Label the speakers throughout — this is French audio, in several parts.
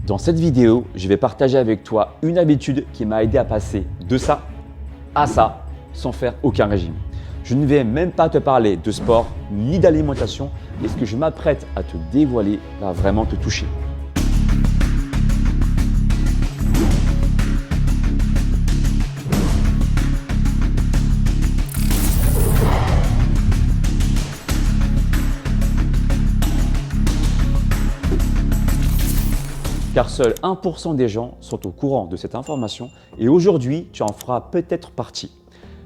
Speaker 1: Dans cette vidéo, je vais partager avec toi une habitude qui m'a aidé à passer de ça à ça sans faire aucun régime. Je ne vais même pas te parler de sport ni d'alimentation et ce que je m'apprête à te dévoiler va vraiment te toucher. Car seul 1% des gens sont au courant de cette information et aujourd'hui, tu en feras peut-être partie.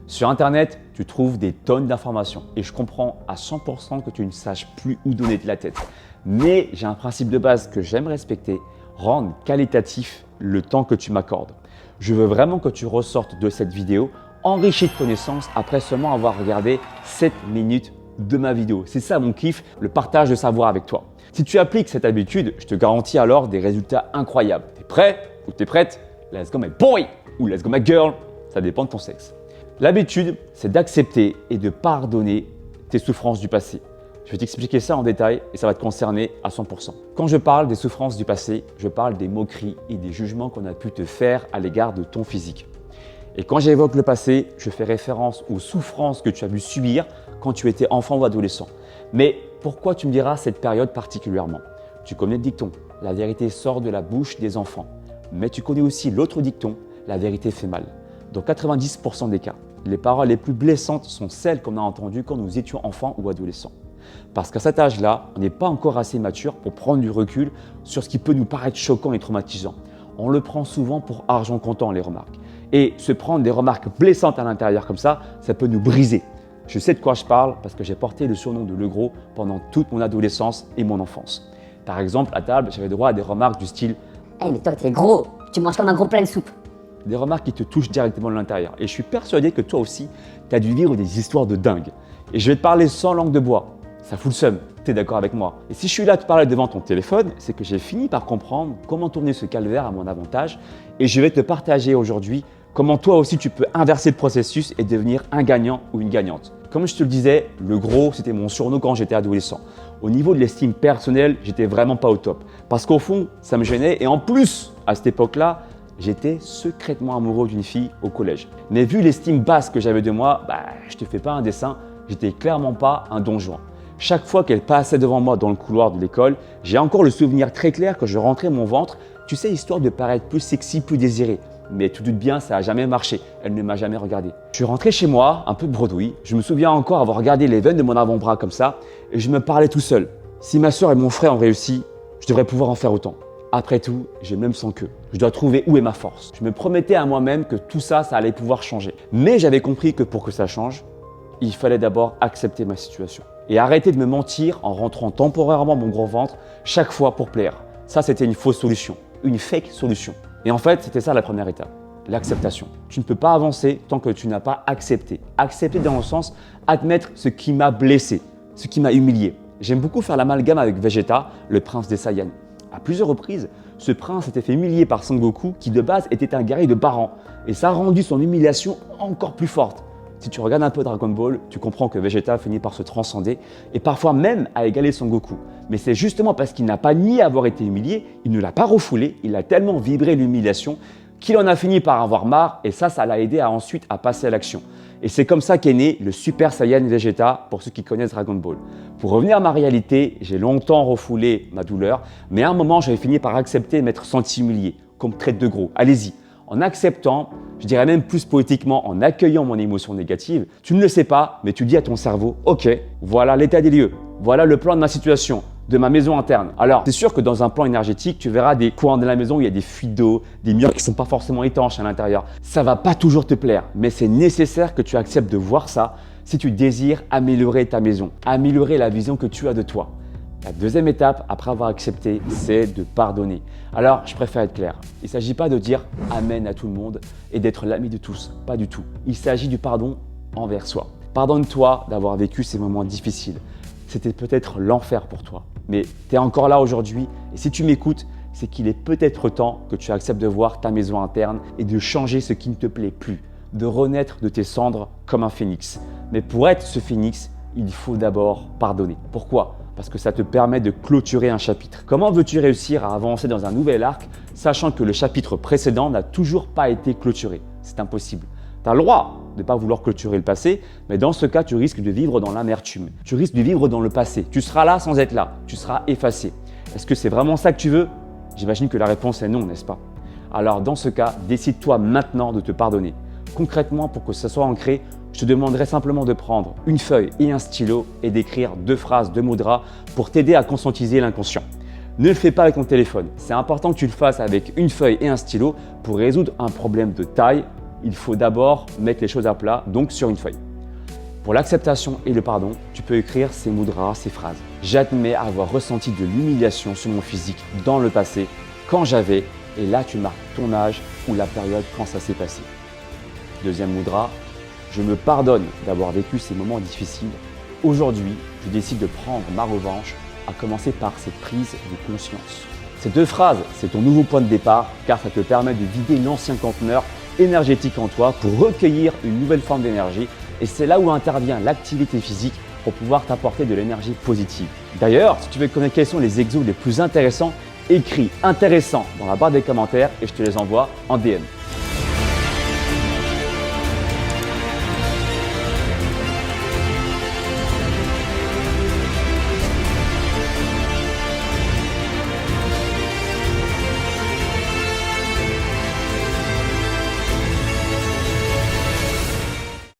Speaker 1: Sur Internet, tu trouves des tonnes d'informations et je comprends à 100% que tu ne saches plus où donner de la tête. Mais j'ai un principe de base que j'aime respecter, rendre qualitatif le temps que tu m'accordes. Je veux vraiment que tu ressortes de cette vidéo enrichi de connaissances après seulement avoir regardé 7 minutes de ma vidéo. C'est ça mon kiff, le partage de savoir avec toi. Si tu appliques cette habitude, je te garantis alors des résultats incroyables. T'es prêt ou t'es prête? Let's go my boy ou let's go my girl, ça dépend de ton sexe. L'habitude, c'est d'accepter et de pardonner tes souffrances du passé. Je vais t'expliquer ça en détail et ça va te concerner à 100%. Quand je parle des souffrances du passé, je parle des moqueries et des jugements qu'on a pu te faire à l'égard de ton physique. Et quand j'évoque le passé, je fais référence aux souffrances que tu as dû subir quand tu étais enfant ou adolescent. Mais pourquoi tu me diras cette période particulièrement? Tu connais le dicton, la vérité sort de la bouche des enfants. Mais tu connais aussi l'autre dicton, la vérité fait mal. Dans 90% des cas, les paroles les plus blessantes sont celles qu'on a entendues quand nous étions enfants ou adolescents. Parce qu'à cet âge-là, on n'est pas encore assez mature pour prendre du recul sur ce qui peut nous paraître choquant et traumatisant. On le prend souvent pour argent comptant, les remarques. Et se prendre des remarques blessantes à l'intérieur comme ça peut nous briser. Je sais de quoi je parle parce que j'ai porté le surnom de Le Gros pendant toute mon adolescence et mon enfance. Par exemple, à table, j'avais droit à des remarques du style
Speaker 2: « Hey, mais toi, t'es gros, tu manges comme un gros plat de soupe. »
Speaker 1: Des remarques qui te touchent directement de l'intérieur. Et je suis persuadé que toi aussi, tu as dû vivre des histoires de dingue. Et je vais te parler sans langue de bois. Ça fout le seum, tu es d'accord avec moi? Et si je suis là à te parler devant ton téléphone, c'est que j'ai fini par comprendre comment tourner ce calvaire à mon avantage. Et je vais te partager aujourd'hui comment toi aussi tu peux inverser le processus et devenir un gagnant ou une gagnante. Comme je te le disais, Le Gros, c'était mon surnom quand j'étais adolescent. Au niveau de l'estime personnelle, j'étais vraiment pas au top. Parce qu'au fond, ça me gênait. Et en plus, à cette époque-là, j'étais secrètement amoureux d'une fille au collège. Mais vu l'estime basse que j'avais de moi, je te fais pas un dessin, j'étais clairement pas un don Juan. Chaque fois qu'elle passait devant moi dans le couloir de l'école, j'ai encore le souvenir très clair que je rentrais mon ventre, tu sais, histoire de paraître plus sexy, plus désiré. Mais tu te doutes bien, ça n'a jamais marché. Elle ne m'a jamais regardé. Je suis rentré chez moi, un peu bredouille. Je me souviens encore avoir regardé les veines de mon avant-bras comme ça et je me parlais tout seul. Si ma soeur et mon frère ont réussi, je devrais pouvoir en faire autant. Après tout, j'ai le même sang qu'eux. Je dois trouver où est ma force. Je me promettais à moi-même que tout ça, ça allait pouvoir changer. Mais j'avais compris que pour que ça change, il fallait d'abord accepter ma situation. Et arrêter de me mentir en rentrant temporairement mon gros ventre chaque fois pour plaire. Ça, c'était une fausse solution, une fake solution. Et en fait, c'était ça la première étape, l'acceptation. Tu ne peux pas avancer tant que tu n'as pas accepté. Accepter dans le sens, admettre ce qui m'a blessé, ce qui m'a humilié. J'aime beaucoup faire l'amalgame avec Vegeta, le prince des Saiyans. À plusieurs reprises, ce prince s'était fait humilier par Son Goku qui de base était un guerrier de bas rang. Et ça a rendu son humiliation encore plus forte. Si tu regardes un peu Dragon Ball, tu comprends que Vegeta finit par se transcender et parfois même à égaler Son Goku. Mais c'est justement parce qu'il n'a pas nié avoir été humilié, il ne l'a pas refoulé, il a tellement vibré l'humiliation qu'il en a fini par avoir marre et ça l'a aidé ensuite à passer à l'action. Et c'est comme ça qu'est né le Super Saiyan Vegeta pour ceux qui connaissent Dragon Ball. Pour revenir à ma réalité, j'ai longtemps refoulé ma douleur, mais à un moment j'avais fini par accepter m'être senti humilié, qu'on me traite de gros. Allez-y. En acceptant, je dirais même plus poétiquement en accueillant mon émotion négative, tu ne le sais pas, mais tu dis à ton cerveau, ok, voilà l'état des lieux, voilà le plan de ma situation, de ma maison interne. Alors, c'est sûr que dans un plan énergétique, tu verras des coins de la maison où il y a des fuites d'eau, des murs qui ne sont pas forcément étanches à l'intérieur. Ça va pas toujours te plaire, mais c'est nécessaire que tu acceptes de voir ça si tu désires améliorer ta maison, améliorer la vision que tu as de toi. La deuxième étape, après avoir accepté, c'est de pardonner. Alors, je préfère être clair. Il ne s'agit pas de dire « Amen » à tout le monde et d'être l'ami de tous. Pas du tout. Il s'agit du pardon envers soi. Pardonne-toi d'avoir vécu ces moments difficiles. C'était peut-être l'enfer pour toi. Mais tu es encore là aujourd'hui et si tu m'écoutes, c'est qu'il est peut-être temps que tu acceptes de voir ta maison interne et de changer ce qui ne te plaît plus, de renaître de tes cendres comme un phénix. Mais pour être ce phénix, il faut d'abord pardonner. Pourquoi ? parce que ça te permet de clôturer un chapitre. Comment veux-tu réussir à avancer dans un nouvel arc, sachant que le chapitre précédent n'a toujours pas été clôturé? C'est impossible. Tu as le droit de ne pas vouloir clôturer le passé, mais dans ce cas, tu risques de vivre dans l'amertume. Tu risques de vivre dans le passé. Tu seras là sans être là. Tu seras effacé. Est-ce que c'est vraiment ça que tu veux? J'imagine que la réponse est non, n'est-ce pas? Alors dans ce cas, décide-toi maintenant de te pardonner. Concrètement, pour que ça soit ancré, je te demanderai simplement de prendre une feuille et un stylo et d'écrire 2 phrases, 2 mudras pour t'aider à conscientiser l'inconscient. Ne le fais pas avec ton téléphone. C'est important que tu le fasses avec une feuille et un stylo. Pour résoudre un problème de taille, il faut d'abord mettre les choses à plat, donc sur une feuille. Pour l'acceptation et le pardon, tu peux écrire ces mudras, ces phrases. J'admets avoir ressenti de l'humiliation sur mon physique dans le passé, quand j'avais, et là tu marques ton âge ou la période quand ça s'est passé. Deuxième mudra, je me pardonne d'avoir vécu ces moments difficiles. Aujourd'hui, je décide de prendre ma revanche, à commencer par cette prise de conscience. Ces 2 phrases, c'est ton nouveau point de départ, car ça te permet de vider l'ancien conteneur énergétique en toi pour recueillir une nouvelle forme d'énergie. Et c'est là où intervient l'activité physique pour pouvoir t'apporter de l'énergie positive. D'ailleurs, si tu veux connaître quels sont les exos les plus intéressants, écris intéressant dans la barre des commentaires et je te les envoie en DM.